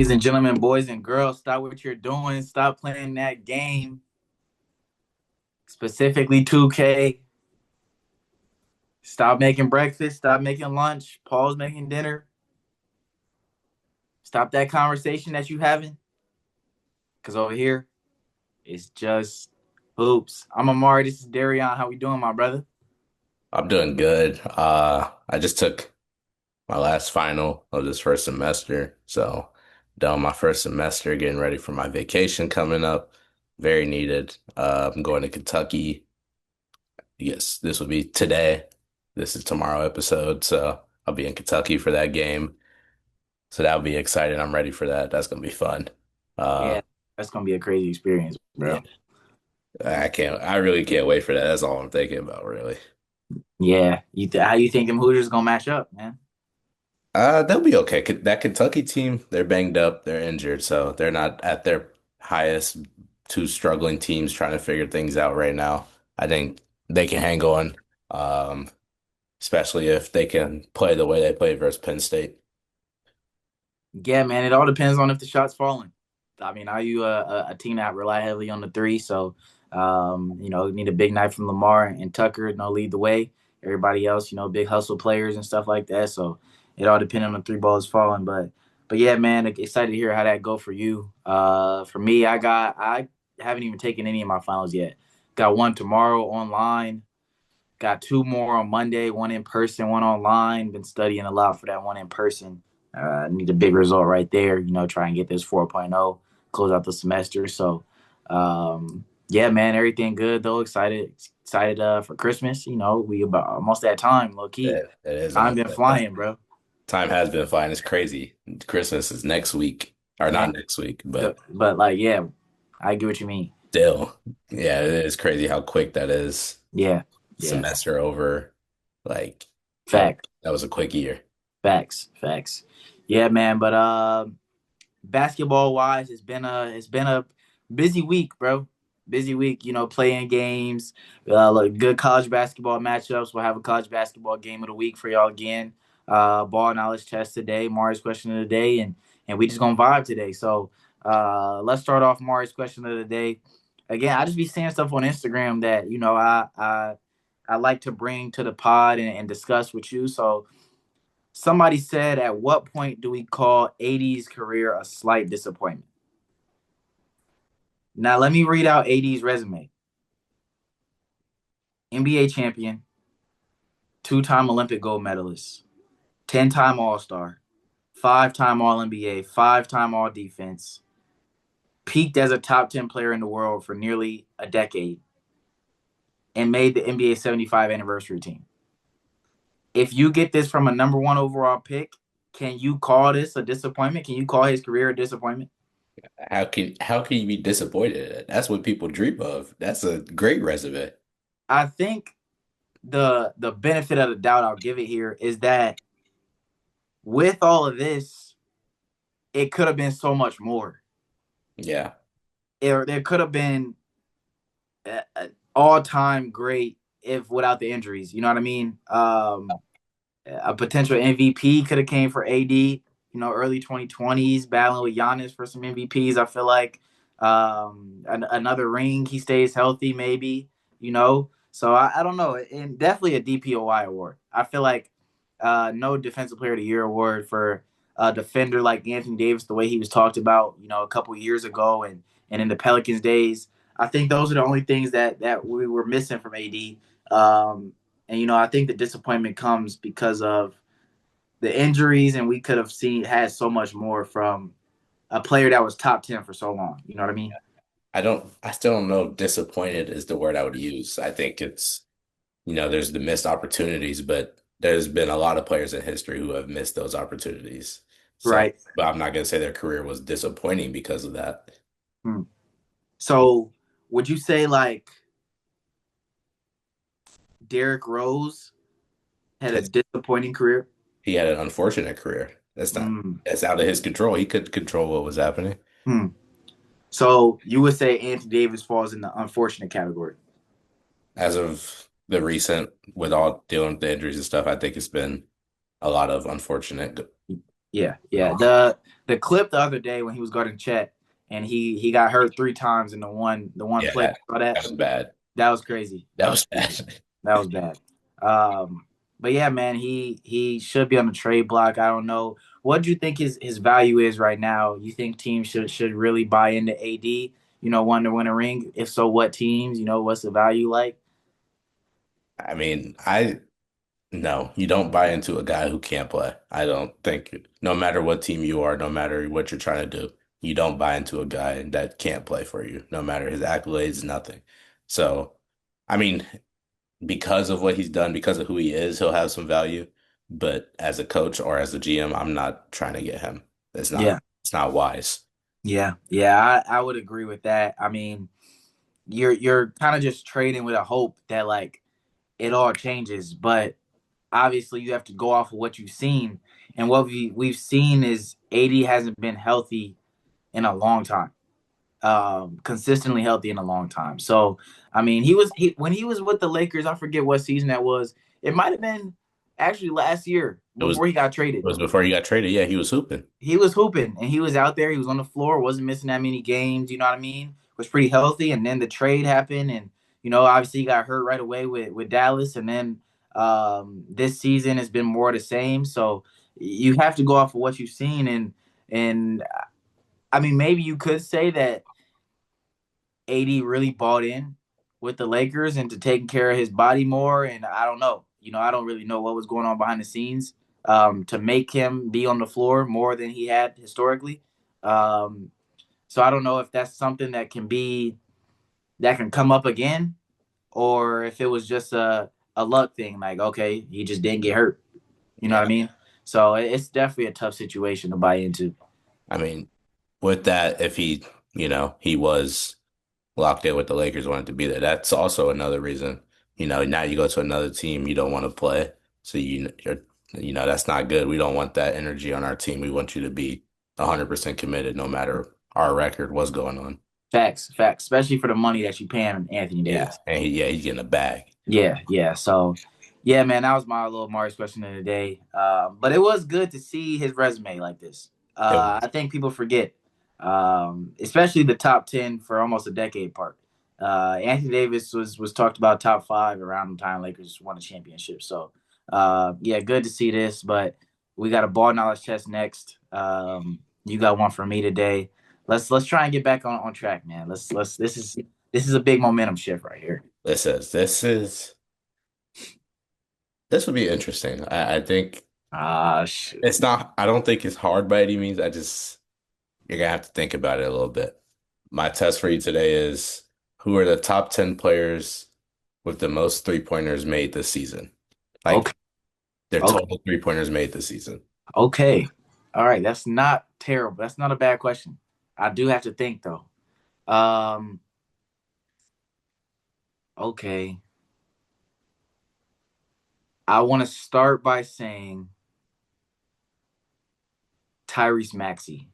Ladies and gentlemen, boys and girls, stop what you're doing. Stop playing that game, specifically 2K. Stop making breakfast. Stop making lunch. Pause making dinner. Stop that conversation that you having. Because over here, it's just hoops. I'm Amari. This is Darion. How we doing, my brother? I'm doing good. I just took my last final of this first semester, so done my first semester, getting ready for my vacation coming up. Very needed. I'm going to Kentucky. Yes, this will be today. This is tomorrow episode, so I'll be in Kentucky for that game. So that'll be exciting. I'm ready for that. That's gonna be fun. Uh, Yeah, that's going to be a crazy experience, yeah, bro. I really can't wait for that. That's all I'm thinking about, really. Yeah. How you think them Hoosiers going to match up, man? They'll be okay. That Kentucky team, they're banged up, they're injured, so they're not at their highest. Two struggling teams trying to figure things out right now. I think they can hang on, um, especially if they can play the way they played versus Penn State. Yeah, man. It all depends on if the shot's falling. I mean, are you a team that rely heavily on the three? So, you need a big night from Lamar and Tucker, lead the way. Everybody else, big hustle players and stuff like that. So, it all depends on the three balls falling. But yeah, man, excited to hear how that go for you. For me, I haven't even taken any of my finals yet. Got one tomorrow online. Got two more on Monday, one in person, one online. Been studying a lot for that one in person. Need a big result right there, try and get this 4.0, close out the semester. So, yeah, man, everything good though. Excited for Christmas. We about almost that time, low key. It is Time almost been that time. flying, bro. Time has been flying. It's crazy. Christmas is next week, or Man, not next week, but but like, yeah, I get what you mean. still, yeah, it is crazy how quick that is. Yeah, yeah. Semester over. Like that Fact, that was a quick year. facts. Yeah, man. But basketball wise, it's been a busy week, bro. Busy week, playing games, like good college basketball matchups. We'll have a college basketball game of the week for y'all again. Ball knowledge test today, Mari's question of the day, and we just gonna vibe today. So let's start off Mari's question of the day. Again, I just be saying stuff on Instagram that I like to bring to the pod and discuss with you. So somebody said, at what point do we call AD's career a slight disappointment? Now, let me read out AD's resume: NBA champion, two-time Olympic gold medalist, 10-time All Star, five-time All NBA, five-time All Defense, peaked as a top 10 player in the world for nearly a decade, and made the NBA 75 anniversary team. If you get this from a number one overall pick, can you call this a disappointment? Can you call his career a disappointment? How can you be disappointed in it? That's what people dream of. That's a great resume. I think the benefit of the doubt I'll give it here is that with all of this, it could have been so much more. Yeah. There could have been all time great if without the injuries. You know what I mean? A potential MVP could have came for AD. Early 2020s, battling with Giannis for some MVPs. I feel like another ring. He stays healthy, maybe. So I don't know, and definitely a DPOY award. I feel like no Defensive Player of the Year award for a defender like Anthony Davis, the way he was talked about, a couple years ago, and in the Pelicans days. I think those are the only things that we were missing from AD. And I think the disappointment comes because of the injuries, and we could have had so much more from a player that was top 10 for so long. You know what I mean? I still don't know if disappointed is the word I would use. I think there's the missed opportunities, but there's been a lot of players in history who have missed those opportunities. So, Right. but I'm not gonna say their career was disappointing because of that. Hmm. So would you say like Derrick Rose had a His, disappointing career? he had an unfortunate career. Hmm. That's out of his control. He couldn't control what was happening. Hmm. So you would say Anthony Davis falls in the unfortunate category. As of the recent, with all dealing with the injuries and stuff, I think it's been a lot of unfortunate. Yeah, yeah. So The clip the other day when he was guarding Chet and he got hurt 3 times in the one yeah, play. Saw that? that was bad. That was crazy. That That was was crazy. bad. That was bad. But yeah, man, he should be on the trade block. I don't know. What do you think his value is right now? You think teams should really buy into AD? Want to win a ring? If so, what teams? What's the value like? I mean, I no, you don't buy into a guy who can't play. I don't think, no matter what team you are, no matter what you're trying to do, you don't buy into a guy that can't play for you, no matter his accolades, nothing. So, I mean, because of what he's done, because of who he is, he'll have some value. But as a coach or as a GM, I'm not trying to get him. Yeah, It's not wise. yeah, yeah. I would agree with that. I mean, you're kind of just trading with a hope that like it all changes, but obviously you have to go off of what you've seen, and what we've seen is AD hasn't been healthy in a long time, consistently healthy in a long time. So I mean, when he was with the Lakers, I forget what season that was. It might have been actually last year It was before he got it traded. was before he got traded. Yeah, he was hooping. He was hooping and he was out there. He was on the floor, wasn't missing that many games. You know what I mean? Was pretty healthy. And then the trade happened, and obviously he got hurt right away with Dallas. And then this season has been more of the same. So you have to go off of what you've seen, and I mean maybe you could say that AD really bought in with the Lakers and to taking care of his body more. And I don't know. I don't really know what was going on behind the scenes to make him be on the floor more than he had historically. Um, so I don't know if that's something that can come up again, or if it was just a luck thing. Like, okay, he just didn't get hurt. You know what I Yeah. mean? So it's definitely a tough situation to buy into. I mean, with that, if he was locked in with the Lakers, wanted to be there. That's also another reason. Now you go to another team, you don't want to play. So that's not good. We don't want that energy on our team. We want you to be 100% committed, no matter our record, what's going on. Facts, facts, especially for the money that you paying Anthony Yeah, Davis. and he's getting a bag. Yeah, yeah. So, yeah, man, that was my little Marius question of the day. But it was good to see his resume like this. It I was. think people forget, especially the top 10 for almost a decade part. Anthony Davis was talked about top 5 around the time Lakers won a championship. So, yeah, good to see this. But we got a ball knowledge test next. You got one for me today. Let's try and get back on track, man. Let's this is a big momentum shift right here. This would be interesting. I think Ah, shoot. it's not. I don't think it's hard by any means. You're gonna have to think about it a little bit. My test for you today is who are the top 10 players with the most three-pointers made this season? Okay. Like their Okay. total three-pointers made this season. Okay. All right. That's not terrible. That's not a bad question. I do have to think though. Um. Okay. I want to start by saying Tyrese Maxey.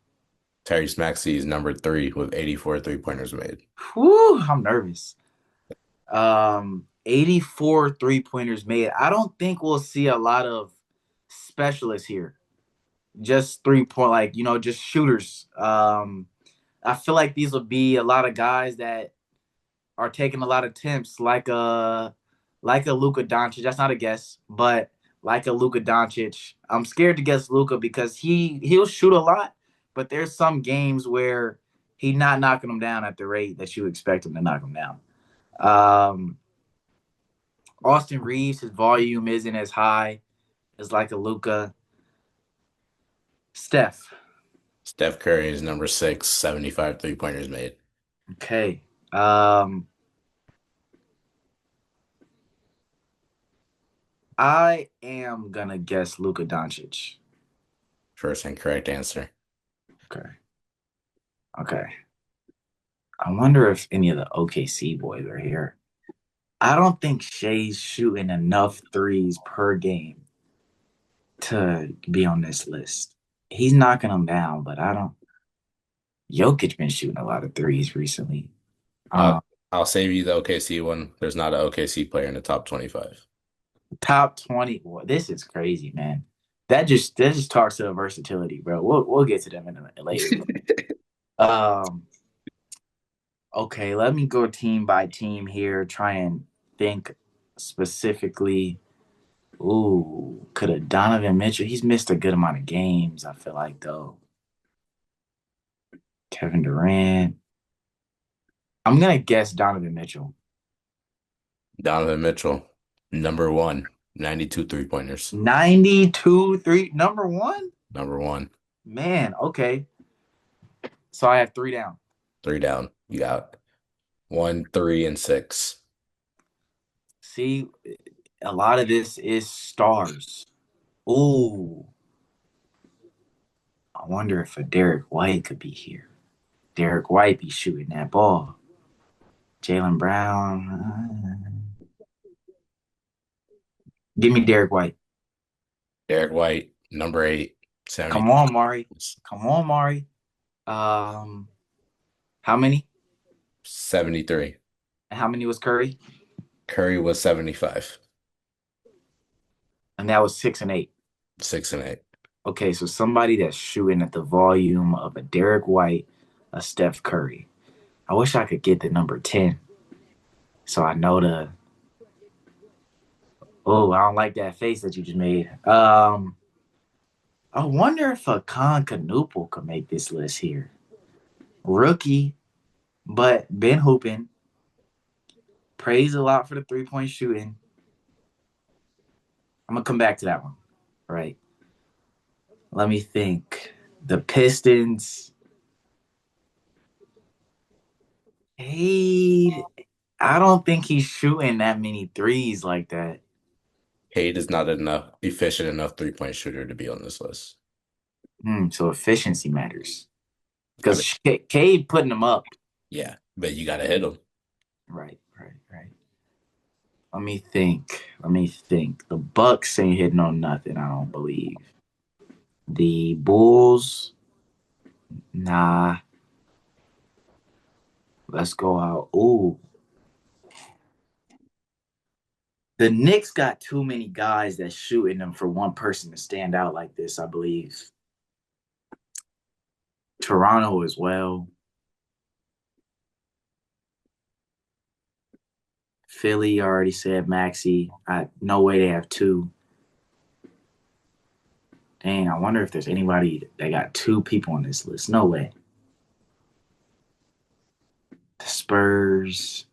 Tyrese Maxey is number 3 with 84 three-pointers made. Whew, I'm nervous. 84 3-pointers made. I don't think we'll see a lot of specialists here. Just 3-point, like just shooters. I feel like these will be a lot of guys that are taking a lot of attempts, like a Luka Doncic. That's not a guess, but like a Luka Doncic. I'm scared to guess Luka because he'll shoot a lot, but there's some games where he's not knocking them down at the rate that you expect him to knock them down. Um, Austin Reeves, his volume isn't as high as like a Luka. Steph. Steph Curry is number 6, 75 three-pointers made. Okay. Um, I am gonna guess Luka Doncic. First incorrect answer. Okay. Okay. I wonder if any of the OKC boys are here. I don't think Shai's shooting enough threes per game to be on this list. He's knocking them down, but I don't. Jokic been shooting a lot of threes recently. I'll Uh, I'll save you the OKC one. There's not an OKC player in the top 25. Top 20. Boy, this is crazy, man. that just talks to the versatility, bro. We'll get to them in later. Um, okay, let me go team by team here. Try and think specifically. Ooh, could have Donovan Mitchell? He's missed a good amount of games. I feel like though. Kevin Durant. I'm gonna guess Donovan Mitchell. Donovan Mitchell, number one, 92 3-pointers. 92 3 number one? Number one. Man, okay. So I have three down. Three down. You got 1, 3, and 6. See, a lot of this is stars. Ooh, I wonder if a Derek White could be here. Derek White be shooting that ball. Jalen Brown. Give me Derek White. Derek White, number 8, Come 70. on, Mari. Come on, Mari. Um, how many? 73. How many was Curry? Curry was 75. And that was 6 and 8. 6 and 8. Okay, so somebody that's shooting at the volume of a Derek White, a Steph Curry. I wish I could get the number 10. So I know the. Oh, I don't like that face that you just made. I wonder if a Canuple could make this list here. Rookie, but been hooping. Praised a lot for the 3-point shooting. I'm gonna come back to that one. Right. Let me think. The Pistons. Cade. I don't think he's shooting that many threes like that. Cade is not enough efficient enough 3-point shooter to be on this list. So efficiency matters. I mean, Because Cade putting them up. yeah, but you got to hit him. Right. Let me think. The Bucks ain't hitting on nothing, I don't believe. The Bulls, nah. Let's go out. Ooh. The Knicks got too many guys that shooting them for one person to stand out like this, I believe. Toronto as well. Philly already said Maxey. No way they have two. Dang, I wonder if there's anybody that got two people on this list. No way. The Spurs.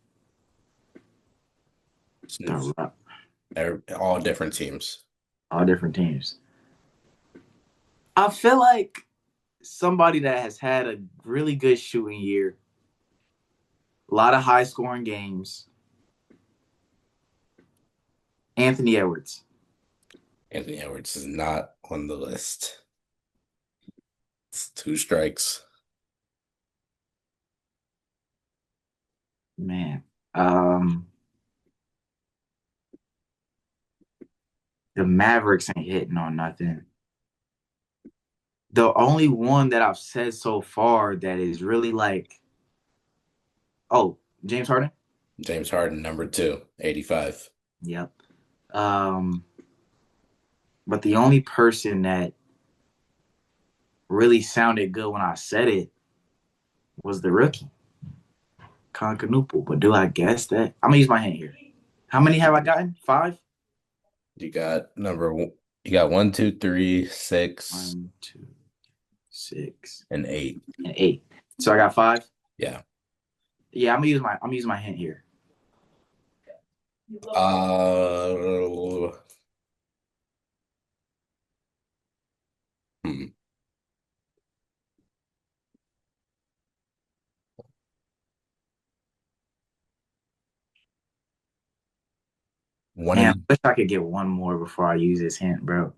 They're all different teams. All different teams. I feel like somebody that has had a really good shooting year, a lot of high scoring games. Anthony Edwards. Anthony Edwards is not on the list. It's 2 strikes. Man. The Mavericks ain't hitting on nothing. The only one that I've said so far that is really like, oh, James Harden? James Harden, number 2, 85. Yep. But the only person that really sounded good when I said it was the rookie, Canuple. But do I guess that? I'm gonna use my hand here. How many have I gotten? 5? You got you got 1, 2, 3, 6. 1, 2, 6, and 8. and 8. So I got 5. Yeah. Yeah, I'm gonna use my hint here. Hmm. One Man, of I wish I could get one more before I use this hint, bro.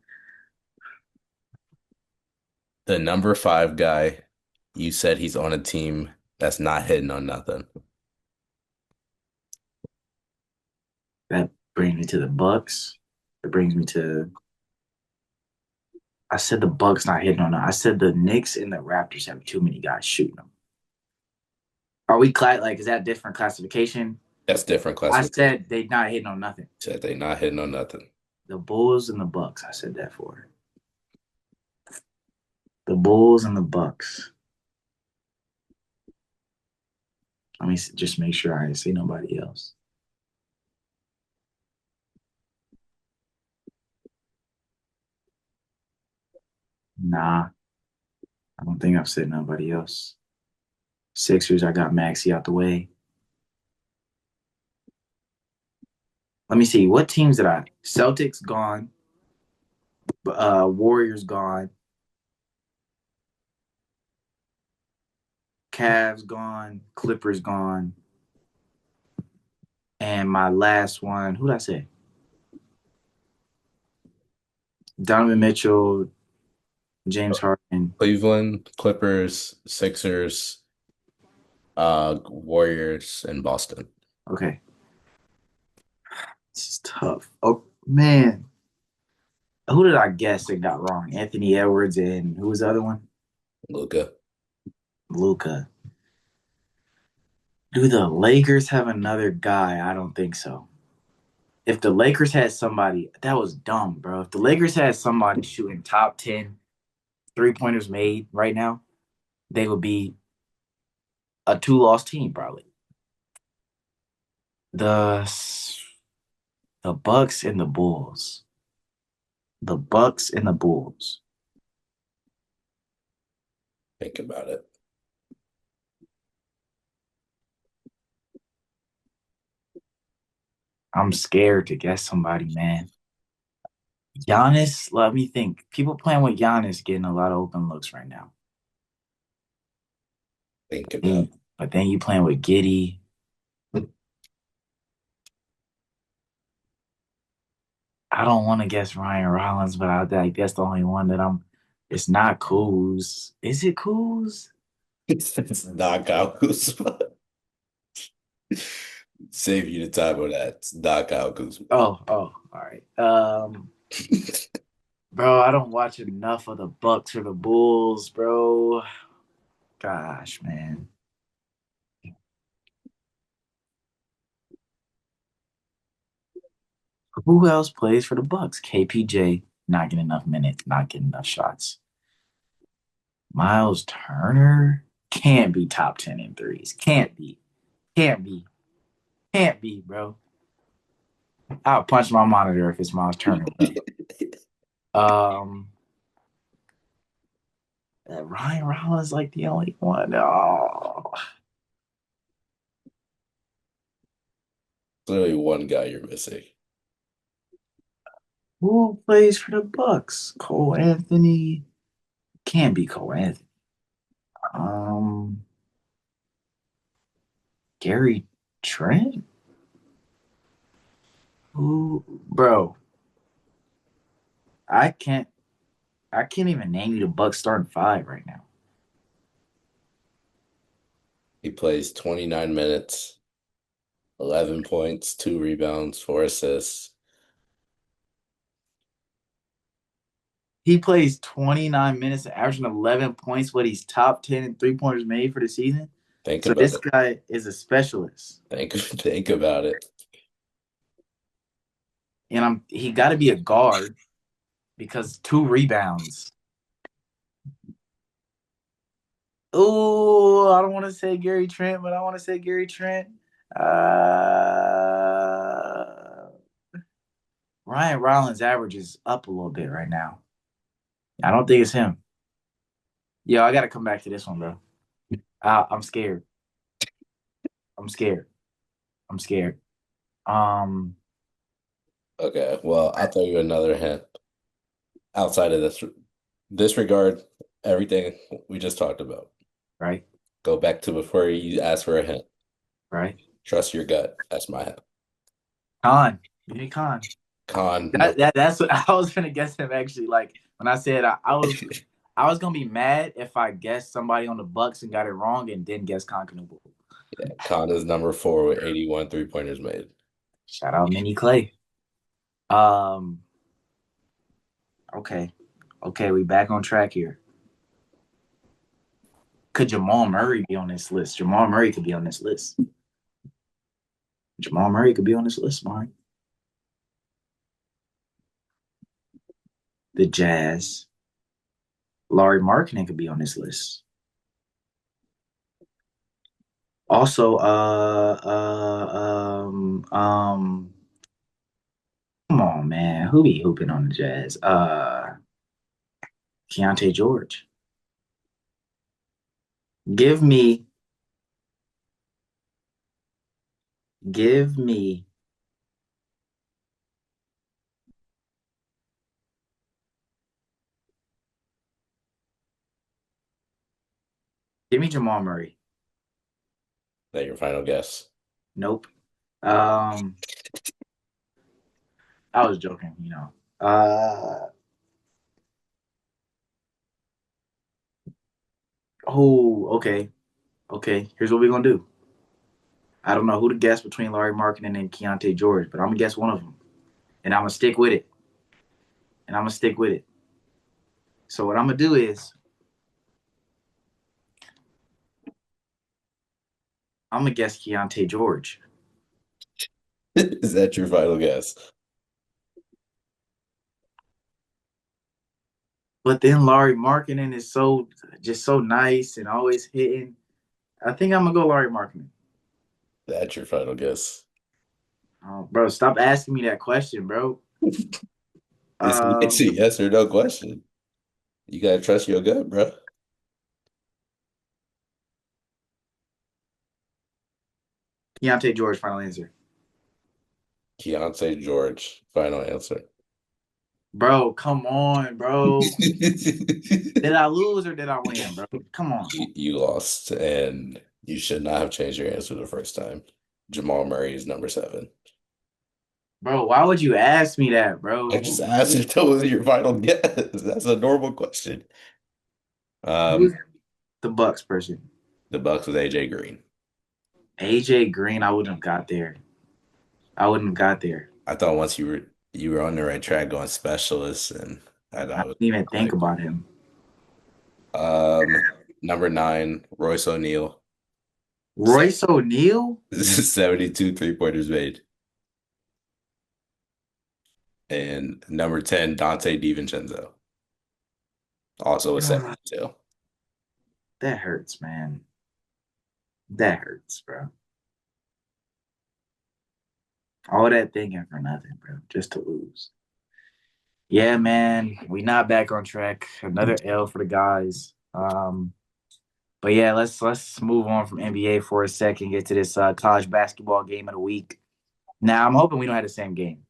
the number 5 guy, you said he's on a team that's not hitting on nothing. That brings me to the Bucks. It brings me to. I said the Bucks not hitting on them. I said the Knicks and the Raptors have too many guys shooting them. Are we is that different classification? That's different I classification. said they not hitting on nothing. Said they not hitting on nothing. The Bulls and the Bucks. I said that for. The Bulls and the Bucks. Let me just make sure I didn't see nobody else. Nah, I don't think I've said nobody else. Sixers, I got Maxey out the way. Let me see. What teams did I? Celtics gone. Warriors gone. Cavs gone. Clippers gone. And my last one, who did I say? Donovan Mitchell, James Harden. Cleveland, Clippers, Sixers, Warriors, and Boston. Okay. This is tough. Oh, man. Who did I guess that got wrong? Anthony Edwards and who was the other one? Luka. Luca. Do the Lakers have another guy? I don't think so. If the Lakers had somebody, that was dumb, bro. If the Lakers had somebody shooting top 10 3-pointers made right now, they would be a two-loss team probably. The the Bucks and the Bulls. The Bucks and the Bulls. Think about it. I'm scared to guess somebody, man. Giannis, let me think. People playing with Giannis getting a lot of open looks right now. Think about Then- it. But then you playing with Giddy. I don't want to guess Ryan Rollins, but I guess the only one that I'm. It's not Kuz. Is it Kuz? It's knockout Kuzma. Save you the time of that. It's knockout Kuzma. Oh, all right. Bro, I don't watch enough of the Bucks or the Bulls, bro. Gosh, man. Who else plays for the Bucks? KPJ not getting enough minutes, not getting enough shots. Miles Turner can't be top 10 in threes. Can't be. Can't be. Can't be, bro. I'll punch my monitor if it's Miles Turner, bro. Um, Ryan Rollins like the only one. Oh, Clearly one guy you're missing. who plays for the Bucks? Cole Anthony can't be Cole Anthony. Um, Gary Trent. Who, bro? I can't. I can't even name you the Bucks starting five right now. He plays 29 minutes, 11 points, 2 rebounds, 4 assists. He plays 29 minutes, averaging 11 points, but he's top 10 in 3-pointers made for the season. Think So about this it. guy is a specialist. Think about it. And he got to be a guard because 2 rebounds. Oh, I don't want to say Gary Trent, but I want to say Gary Trent. Ryan Rollins' average is up a little bit right now. I don't think it's him. Yo, I got to come back to this one, bro. I'm scared. I'm scared. I'm scared. Um, Okay, well, I'll tell you another hint. Outside of this, disregard everything we just talked about. right, Go back to before you ask for a hint. right. Trust your gut. That's my hint. Khan, give me Khan. Con, no. That's what I was gonna guess him actually. Like when I said I was gonna be mad if I guessed somebody on the Bucks and got it wrong and didn't guess Khan Knuckle. Yeah, Con is number 4 with 81 3-pointers made. Shout out Mini Clay. Um, okay, okay, we back on track here. Could Jamal Murray be on this list? Jamal Murray could be on this list. Jamal Murray could be on this list, Mike. The Jazz. Laurie Markkinen could be on this list. Also, come on, man. Who be hooping on the Jazz? Keontae George. Give me, give me, give me Jamal Murray. That your final guess? Nope. Um, I was joking. Okay. Okay. Here's what we're gonna do. I don't know who to guess between Laurie Markkinen and Keontae George, but I'm gonna guess one of them. And I'm gonna stick with it. And I'm gonna stick with it. So what I'm gonna do is I'm gonna guess Keontae George. Is that your final guess? But then Laurie Markkinen is so nice and always hitting. I think I'm gonna go Laurie Markkinen. That's your final guess. Oh, bro, stop asking me that question, bro. It's a Um, yes or no question. You gotta trust your gut, bro. Keontae George, final answer. Keontae George, final answer. Bro, come on, bro. Did I lose or did I win, bro? Come on. You lost, and you should not have changed your answer the first time. Jamal Murray is number seven. Bro, why would you ask me that, I bro? just asked if that was your final guess. That's a normal question. Who's Um, the Bucks person? the Bucks with AJ Green. AJ Green, I wouldn't have got there. I wouldn't have got there. I thought once you were on the right track going specialist, and I I thought it was didn't even think like about him. number nine, Royce O'Neal. Royce O'Neal? 72 three-pointers made. And number 10, Dante DiVincenzo. Also a Ah, 72. that hurts, man. That hurts, bro. All that thinking for nothing, bro. Just to lose. Yeah, man. We not back on track. Another L for the guys. But yeah, let's move on from NBA for a second. Get to this college basketball game of the week. Now I'm hoping we don't have the same game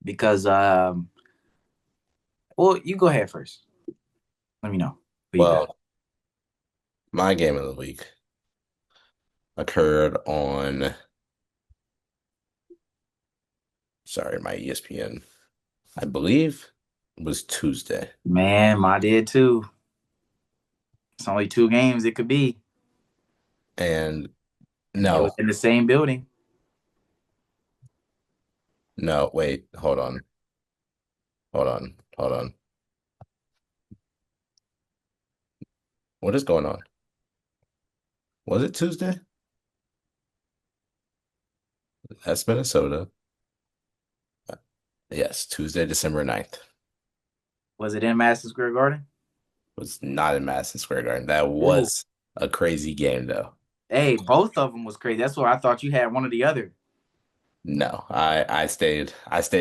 because well, you go ahead first. Let me know who you got. Well, my game of the week occurred on, sorry, my ESPN, I believe was Tuesday. Man, my did too. It's only two games it could be, And and it was no, in the same building. no, wait, hold on, hold on, hold on. What is going on? Was it Tuesday? That's Minnesota. Yes, Tuesday, December 9th. Was it in Madison Square Garden? Was not in Madison Square Garden. That Ooh. was a crazy game, though. Hey, both of them was crazy. That's why I thought you had one or the other. No, I stayed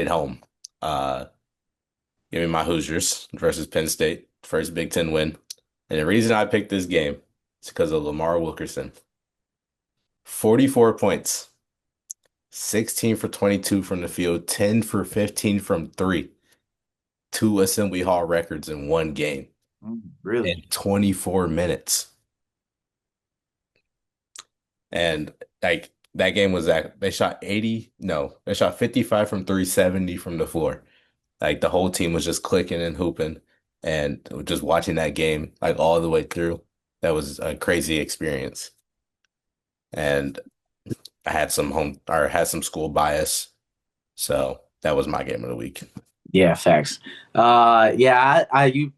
home. Uh, Give me my Hoosiers versus Penn State, first Big Ten win. And the reason I picked this game is because of Lamar Wilkerson. 44 points, 16 for 22 from the field, 10 for 15 from three. Two Assembly Hall records in one game in Really? 24 minutes. And like that game was that they shot 80, no, they shot 55 from three, 70 from the floor. Like the whole team was just clicking and hooping and just watching that game like all the way through. That was a crazy experience. And I had some home or had some school bias. So that was my game of the week. Yeah, facts. Yeah,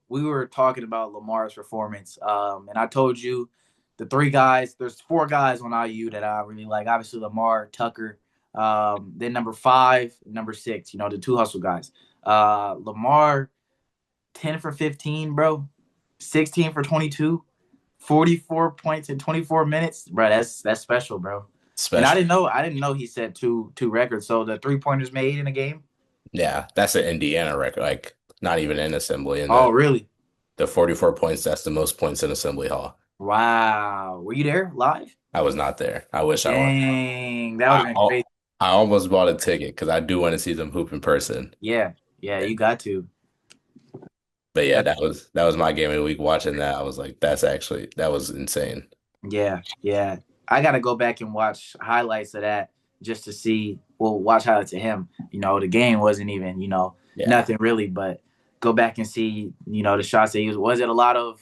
we were talking about Lamar's performance, and I told you the three guys. There's four guys on IU that I really like. Obviously, Lamar, Tucker, then number five, number six. The two hustle guys. Lamar, 10 for 15, bro. 16 for 22, 44 points in 24 minutes, bro. That's special, bro. And Special. I didn't know he set two records. So the 3-pointers made in a game. Yeah, that's an Indiana record. Like not even in assembly. And Oh, really? the 44 points, that's the most points in Assembly Hall. Wow. Were you there live? I was not there. I wish I was. Dang, that would I have been al- crazy. I almost bought a ticket because I do want to see them hoop in person. Yeah, yeah, you got to. But yeah, That, that was my game of the week. Watching that, I was like, that was insane. yeah, yeah. I gotta go back and watch highlights of that just to see. Well, watch highlights of him. The game wasn't even Yeah. nothing really, but go back and see the shots that he was. Was it a lot of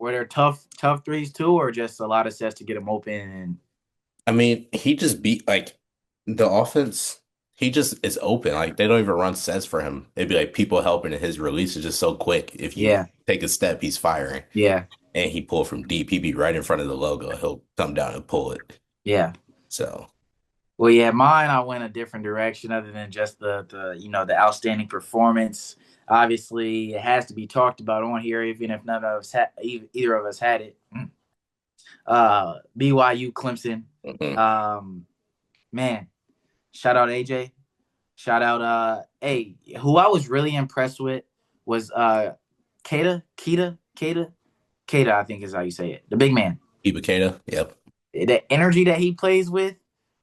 were there tough threes too, or just a lot of sets to get him open? And I mean, he just beat like the offense. He just is open. Like they don't even run sets for him. It'd be like people helping, and his release is just so quick. If you yeah, take a step, he's firing, yeah, and he pull from deep. He'd be right in front of the logo. He'll come down and pull it. yeah. So Well, yeah, mine I went a different direction other than just the outstanding performance. Obviously, it has to be talked about on here, even if none of us either of us had it. BYU Clemson. mhm. Um, man, shout out AJ. Shout out hey, who I was really impressed with was Kata, I think is how you say it. The big man. Ibukata, yep. The energy that he plays with,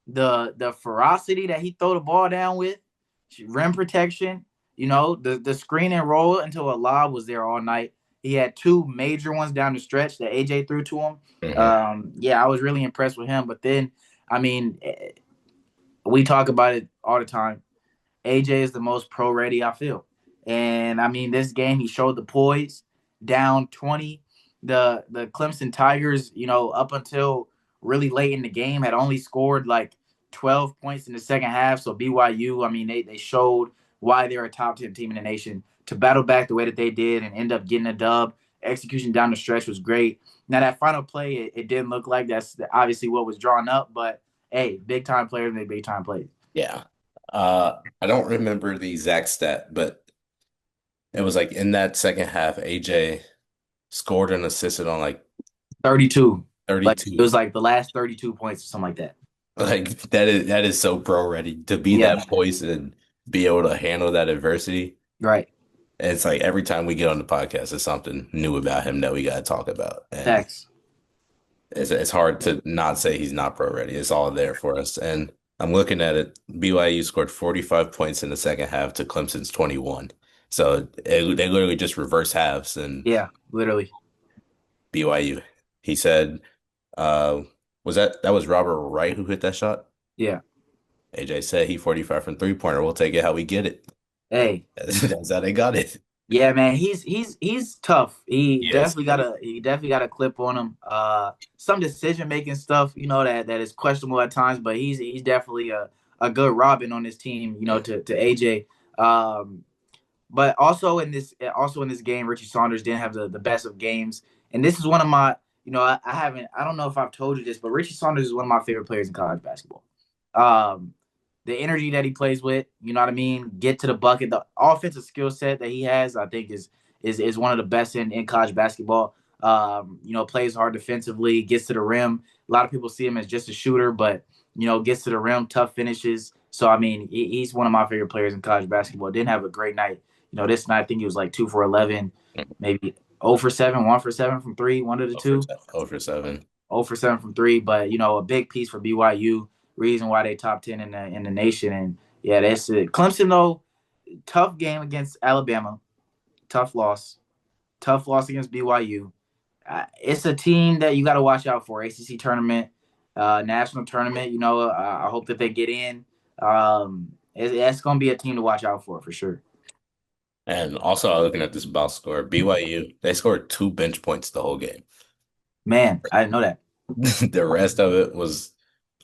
the ferocity that he throw the ball down with, rim protection, the screen and roll until a lob was there all night. He had two major ones down the stretch that AJ threw to him. Hmm. Yeah, I was really impressed with him. But then, I mean, we talk about it all the time. AJ is the most pro ready I feel. And I mean, this game he showed the poise, down 20. The Clemson Tigers, up until really late in the game had only scored like 12 points in the second half. So BYU, I mean, they showed why they're a top 10 team in the nation to battle back the way that they did and end up getting a dub. Execution down the stretch was great. Now that final play, it didn't look like that's obviously what was drawn up, but hey, big time players make big time plays. Yeah. I don't remember the exact stat, but it was like in that second half, AJ scored and assisted on like 32. Like it 32. was like the last 32 points or something like that. Like that is so pro ready to be Yeah. that poised and be able to handle that adversity. Right. And it's like every time we get on the podcast, there's something new about him that we got to talk about. And Facts. it's hard to not say he's not pro ready. It's all there for us. And I'm looking at it. BYU scored 45 points in the second half to Clemson's 21. So they literally just reverse halves and Yeah, literally. BYU. He said, uh, that was Robert Wright who hit that shot? Yeah. AJ said he 45 from three-pointer. We'll take it how we get it. Hey. That's how they got it. Yeah, man. He's tough. Yes. He definitely got a clip on him. Some decision making stuff, that is questionable at times, but he's definitely a good Robin on this team, to AJ. But also in this game, Richie Saunders didn't have the best of games. And this is one of my, I don't know if I've told you this, but Richie Saunders is one of my favorite players in college basketball. Um, the energy that he plays with, you know what I mean? Get to the bucket. The offensive skill set that he has, I think, is one of the best in college basketball. Plays hard defensively, gets to the rim. A lot of people see him as just a shooter, but gets to the rim, tough finishes. So I mean, he's one of my favorite players in college basketball. Didn't have a great night. This night I think he was like 2 for 11, maybe 0 for 7, 1 for 7 from three, one of the Over two. seven. Over seven. 0 for 7 from three, but a big piece for BYU. Reason why they top 10 in the nation. And yeah, that's it. Clemson though, tough game against Alabama, tough loss, against BYU. It's a team that you got to watch out for. ACC tournament, national tournament. I hope that they get in. It's going to be a team to watch out for sure. And also, I was looking at this box score. BYU, they scored 2 bench points the whole game. Man, I didn't know that. The rest of it was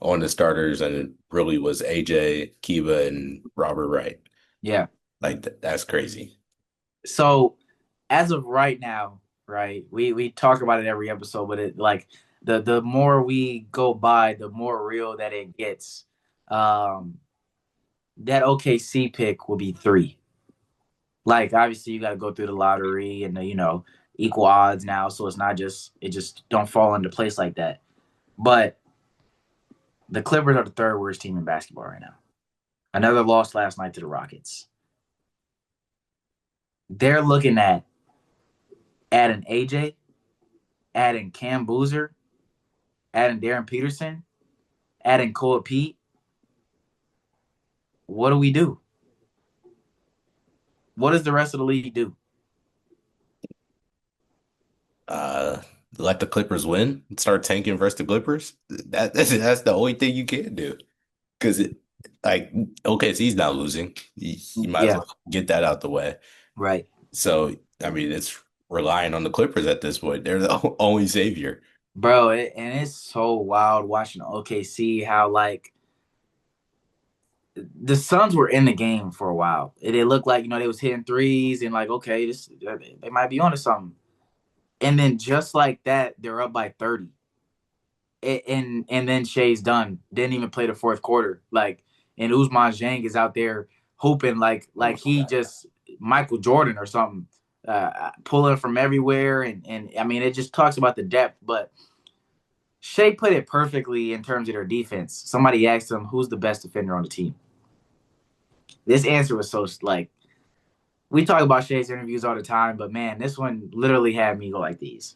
on the starters, and it really was AJ, Kiba, and Robert Wright. Yeah. Like that's crazy. So as of right now, right, we talk about it every episode, but it like the more we go by, the more real that it gets. Um, that OKC pick will be 3. Like obviously you got to go through the lottery and equal odds now, so it's not just it just don't fall into place like that. But the Clippers are the third worst team in basketball right now. Another loss last night to the Rockets. They're looking at adding AJ, adding Cam Boozer, adding Darren Peterson, adding Cole Pete. What do we do? What does the rest of the league do? Uh, let the Clippers win and start tanking versus the Clippers. That's the only thing you can do. Because like, OKC's not losing. You might as Yeah, well get that out the way. right. So, I mean, it's relying on the Clippers at this point. They're the only savior. Bro, and it's so wild watching OKC how like the Suns were in the game for a while. It looked like they was hitting threes and like okay, this they might be onto something. And then just like that, they're up by 30. And then Shai's done. Didn't even play the fourth quarter. Like and Usman Jang is out there hooping like he just Michael Jordan or something, pulling from everywhere. And I mean it just talks about the depth, but Shai put it perfectly in terms of their defense. Somebody asked him who's the best defender on the team. This answer was so like we talk about Shai's interviews all the time, but man, this one literally had me go like these.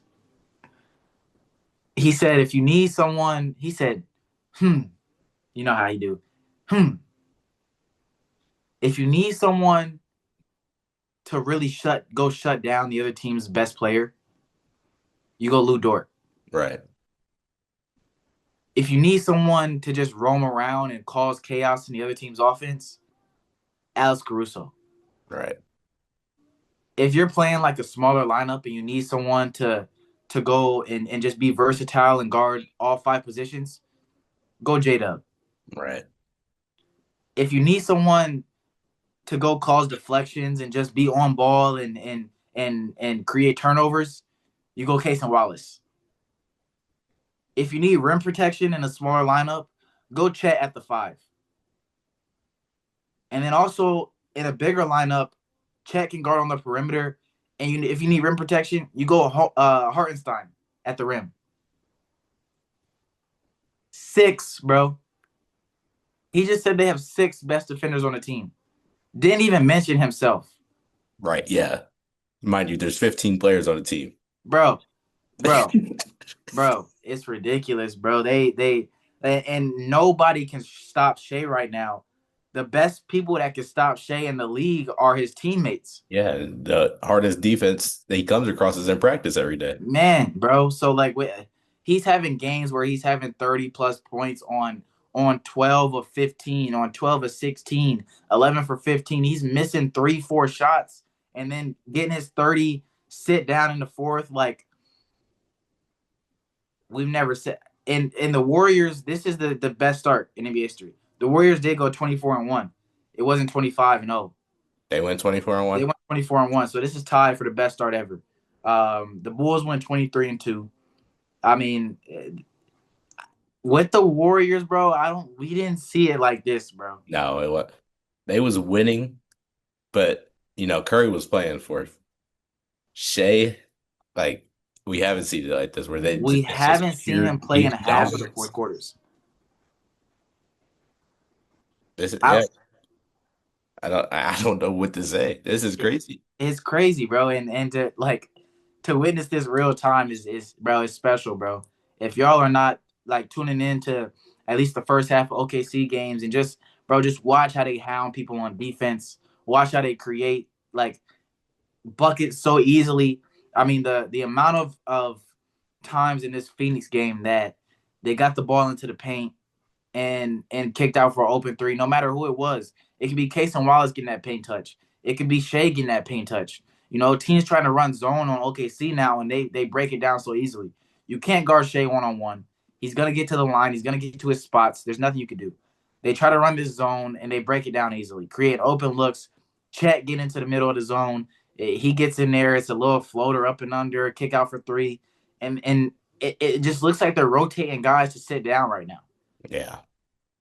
He said, if you need someone, he said, you know how he do. Hmm. If you need someone to really shut down the other team's best player, you go Lou Dort. Right, If you need someone to just roam around and cause chaos in the other team's offense, Alex Caruso. right, If you're playing like a smaller lineup and you need someone to go and just be versatile and guard all five positions, go J Dub. right, If you need someone to go cause deflections and just be on ball and create turnovers, you go Casey Wallace. If you need rim protection in a smaller lineup, go Chet at the five. And then also in a bigger lineup, Chet can guard on the perimeter. And if you need rim protection, you go Hartenstein at the rim. Six, bro. He just said they have six best defenders on the team. Didn't even mention himself. right. Yeah. Mind you, there's 15 players on the team. Bro, bro, bro. It's ridiculous, bro. They and nobody can stop Shai right now. The best people that can stop Shai in the league are his teammates. Yeah, the hardest defense that he comes across is in practice every day. Man, bro. So like he's having games where he's having 30 plus points on 12 of 15, on 12 of 16, 11 for 15. He's missing 3, 4 shots and then getting his 30 sit down in the fourth. Like we've never said in the Warriors, this is the best start in NBA history. The Warriors did go 24-1. It wasn't 25-0. They went 24 and They 1. went 24-1. So this is tied for the best start ever. The Bulls went 23-2. I mean, with the Warriors, bro, we didn't see it like this, bro. No, it was they was winning, but Curry was playing for Shea. Like we haven't seen it like this, where We it's just haven't seen pure him play in team half of the fourth dominance. quarters. I, Yeah, I don't know what to say. This is crazy. it's crazy, bro, and to witness this real time is bro, it's special, bro. If y'all are not like tuning in to at least the first half of OKC games and just watch how they hound people on defense, watch how they create like buckets so easily. I mean the amount of times in this Phoenix game that they got the ball into the paint and kicked out for an open three, no matter who it was. It could be Casey Wallace getting that paint touch. It could be Shai getting that paint touch. Teams trying to run zone on OKC now, and they break it down so easily. You can't guard Shai one-on-one. He's going to get to the line. He's going to get to his spots. There's nothing you can do. They try to run this zone, and they break it down easily. Create open looks. Chet get into the middle of the zone. He gets in there. It's a little floater up and under, kick out for three. And it just looks like they're rotating guys to sit down right now. Yeah.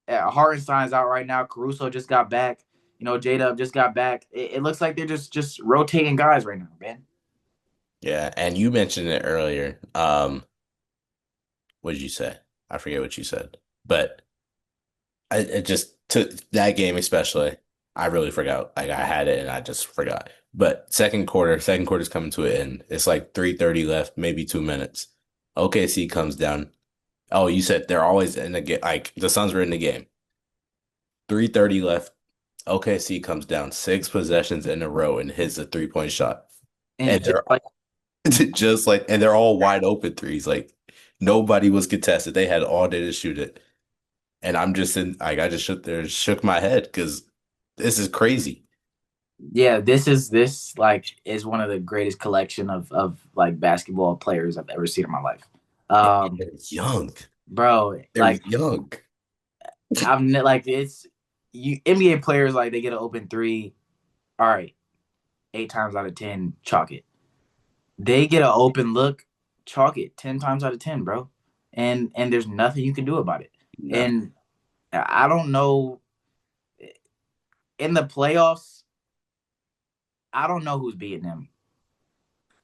Hartenstein's out right now. Caruso just got back. J Dub just got back. It looks like they're just rotating guys right now, man. Yeah, and you mentioned it earlier. What did you say? I forget what you said, but it just took that game especially. I really forgot. Like I had it and I just forgot. But second quarter's coming to an end. It's like 3:30 left, maybe 2 minutes. OKC comes down. Oh, you said they're always in the game. Like the Suns were in the game. 3:30 left. OKC comes down 6 possessions in a row and hits a 3-point shot. And And just they're like just like, and they're all wide open threes. Like nobody was contested. They had all day to shoot it. And I'm just in, like, I just shook my head because this is crazy. yeah, this like is one of the greatest collection of like basketball players I've ever seen in my life. And Um, they're young. bro, They're like young. like it's you NBA players like they get an open three. All right, 8 times out of 10, chalk it. They get an open look, chalk it 10 times out of 10, bro. And there's nothing you can do about it. No. And I don't know in the playoffs. I don't know who's beating them.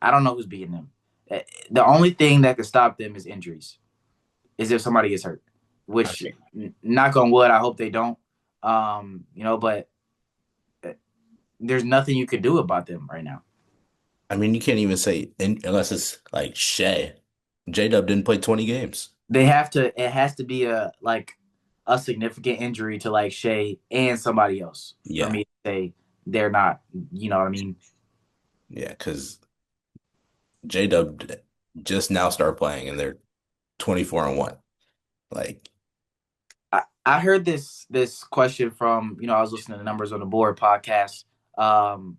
I don't know who's beating them. The only thing that could stop them is injuries. Is if somebody gets hurt, I which mean, knock on wood, I hope they don't. But there's nothing you could do about them right now. you can't even say unless it's like Shai. J-Dub didn't play 20 games. They have to. It has to be a significant injury to like Shea and somebody else for Yeah. me to say they're not. You know what I mean? Yeah, because J-Dub just now started playing and they're 24-1. Like, I heard this question from I was listening to Numbers on the Board podcast. Um,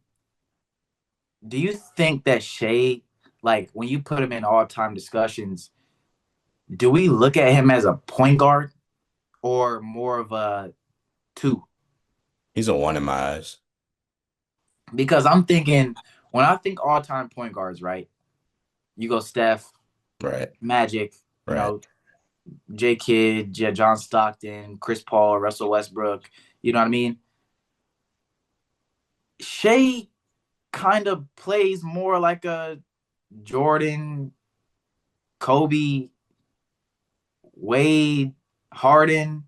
do you think that Shea, like when you put him in all time discussions, do we look at him as a point guard or more of a two? he's a one in my eyes. Because I'm thinking when I think all time point guards, right? You go Steph, Right. Magic, Right. J Kidd, John Stockton, Chris Paul, Russell Westbrook. You know what I mean? Shea kind of plays more like a Jordan, Kobe, Wade, Harden.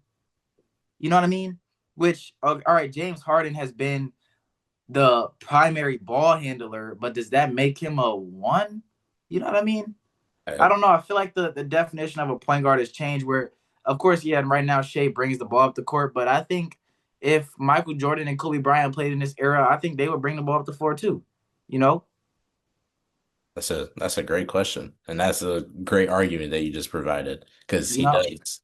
You know what I mean? Which, all right, James Harden has been the primary ball handler, but does that make him a one? You know what I mean? I I, don't know. I feel like the definition of a point guard has changed where, of course, yeah, and right now Shea brings the ball up the court, but I think if Michael Jordan and Kobe Bryant played in this era, I think they would bring the ball up the floor too. You know? that's a great question. And that's a great argument that you just provided because You he know? does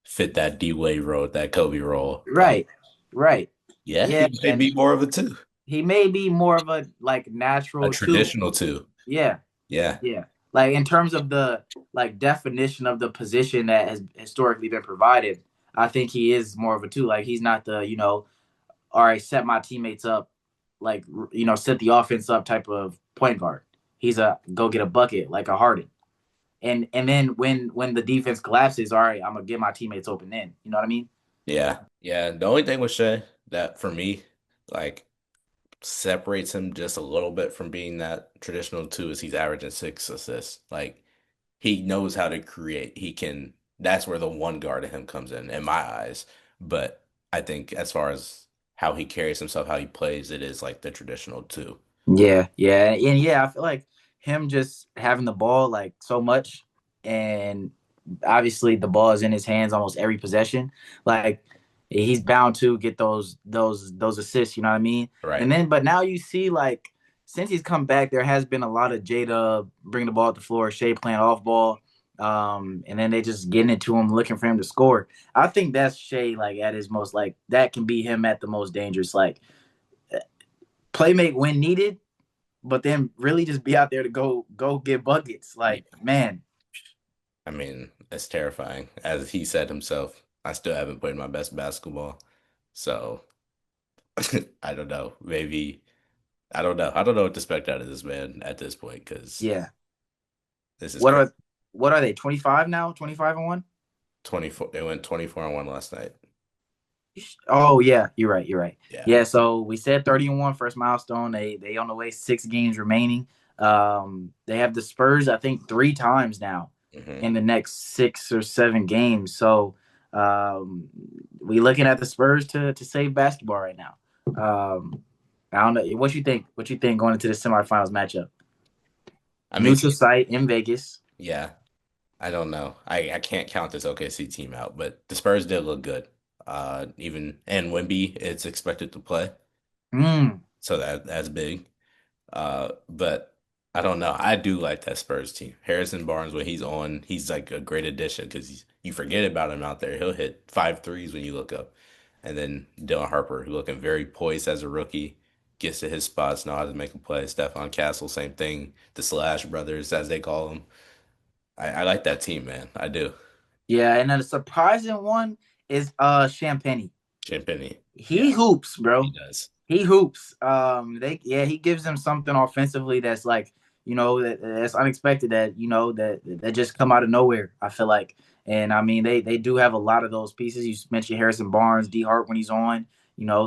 fit that D Wade role, that Kobe role. Like, Right. Right. yeah, Yeah. he might And be more of a two, he may be more of a like a natural two. traditional two. Yeah. Yeah. Yeah. Like in terms of the like definition of the position that has historically been provided, I think he is more of a two. Like he's not the, all right, set my teammates up, like set the offense up type of point guard. He's a go get a bucket like a Harden. And then when the defense collapses, all right, I'm gonna get my teammates open then. You know what I mean? Yeah. Yeah. The only thing with Shea that for me, like, separates him just a little bit from being that traditional two is he's averaging 6 assists. Like, he knows how to create. That's where the one guard of him comes in my eyes. But I think as far as how he carries himself, how he plays, it is like the traditional two. Yeah, yeah, and yeah, I feel like him just having the ball like so much, and obviously the ball is in his hands almost every possession. Like he's bound to get those assists. You know what I mean? Right. And then, but now you see like since he's come back, there has been a lot of Jada bringing the ball at the floor, Shea playing off ball, and then they just getting it to him, looking for him to score. I think that's Shea like at his most like that can be him at the most dangerous like play make when needed but then really just be out there to go get buckets. Yeah. Like, man, It's terrifying. As he said himself, I still haven't played my best basketball. So I don't know. Maybe I don't know. I don't know what to expect out of this man at this point because yeah. this is What crazy. are what are they? 25 now? 25-1? 24, they went 24-1 last night. Oh yeah, you're right. You're right. Yeah. Yeah, so we said 30-1 first milestone. They on the way, 6 games remaining. They have the Spurs, I think, 3 times now Hmm. in the next 6 or 7 games. So um, we looking at the Spurs to save basketball right now. I don't know what you think. What you think going into the semifinals matchup? I mean, Neutral site in Vegas. yeah, I don't know. I can't count this OKC team out, but the Spurs did look good. Even and Wemby is expected to play, Mm, so that's big. But I don't know. I do like that Spurs team. Harrison Barnes, when he's on, he's like a great addition because you forget about him out there. He'll hit 5 threes when you look up. And then Dylan Harper, who looking very poised as a rookie, gets to his spots, know how to make a play. Stephon Castle, same thing. The Slash brothers, as they call them. I like that team, man. I do. yeah, and then the surprising one is Champagne. Champagny. He Yeah, hoops, he bro. does. He hoops. He gives them something offensively that's like, that's unexpected, that that just come out of nowhere. I feel like, and I mean they do have a lot of those pieces. You mentioned Harrison Barnes, D Hart when he's on.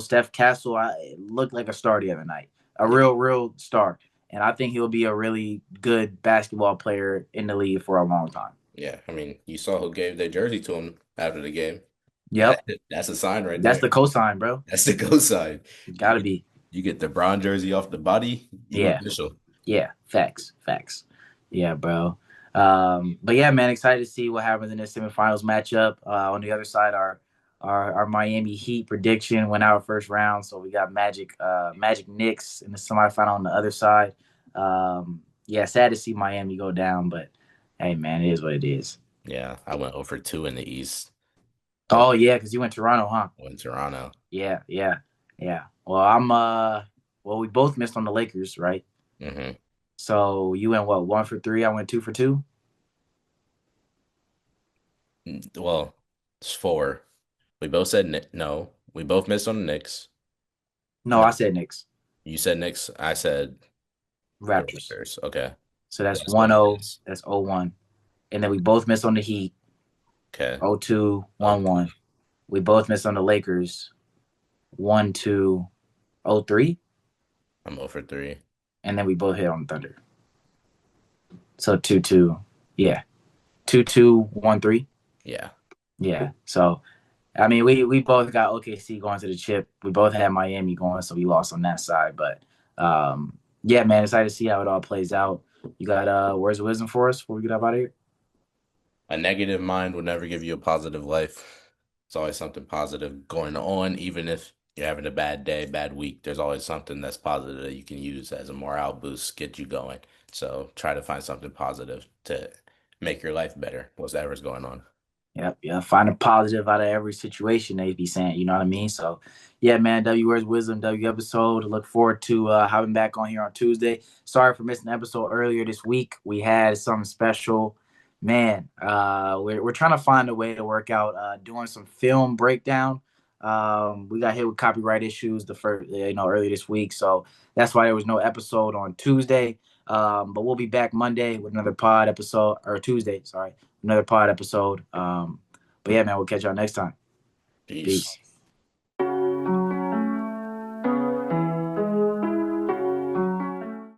Steph Castle. Looked like a star the other night, a Yeah. real star, and I think he'll be a really good basketball player in the league for a long time. Yeah. I mean, you saw who gave their jersey to him after the game. Yep, That's a sign right that's there. the cosign, bro. That's the go side. You Got to get be. you get the Bron jersey off the body, you Yeah. official. Yeah, facts. Yeah, bro. But yeah, man, excited to see what happens in this semifinals matchup. On the other side, our Miami Heat prediction went out first round, so we got Magic Knicks in the semifinal on the other side. Yeah, sad to see Miami go down, but hey, man, it is what it is. Yeah, I went over 2 in the East. Oh But yeah, because you went Toronto, huh? in Toronto. Yeah. Well, we both missed on the Lakers, right? Hmm. So you went what, 1 for 3? I went 2 for 2. Well, it's 4. We both said no. We both missed on the Knicks. No, No, I said Knicks. you said Knicks. I said the Raptors. Raptors. Okay. So So that's that's what 1-0. it is. That's 0-1. And then we both missed on the Heat. Okay. 0-2, Oh, 1-1. We both missed on the Lakers. 1-2, 0-3. I'm over 3. And then we both hit on the Thunder. So 2-2. Yeah. 2-2, 1-3. Yeah. Yeah. So I mean, we both got OKC going to the chip. We both had Miami going, so we lost on that side. But yeah, man, excited to see how it all plays out. You got words of wisdom for us before we get up out of here? A negative mind will never give you a positive life. It's always something positive going on, even if you're having a bad day, bad week. There's always something that's positive that you can use as a morale boost, get you going. So try to find something positive to make your life better, whatever's going on. Yep, yeah. Find a positive out of every situation they be saying. You know what I mean? So, yeah, man. W words wisdom. W episode. Look forward to having back on here on Tuesday. Sorry for missing an episode earlier this week. We had something special. Man, we're trying to find a way to work out doing some film breakdown. We got hit with copyright issues the first, earlier this week, so that's why there was no episode on Tuesday. But we'll be back Monday with another pod episode, or Tuesday, sorry, another pod episode. But yeah, man, we'll catch y'all next time. Peace. Peace.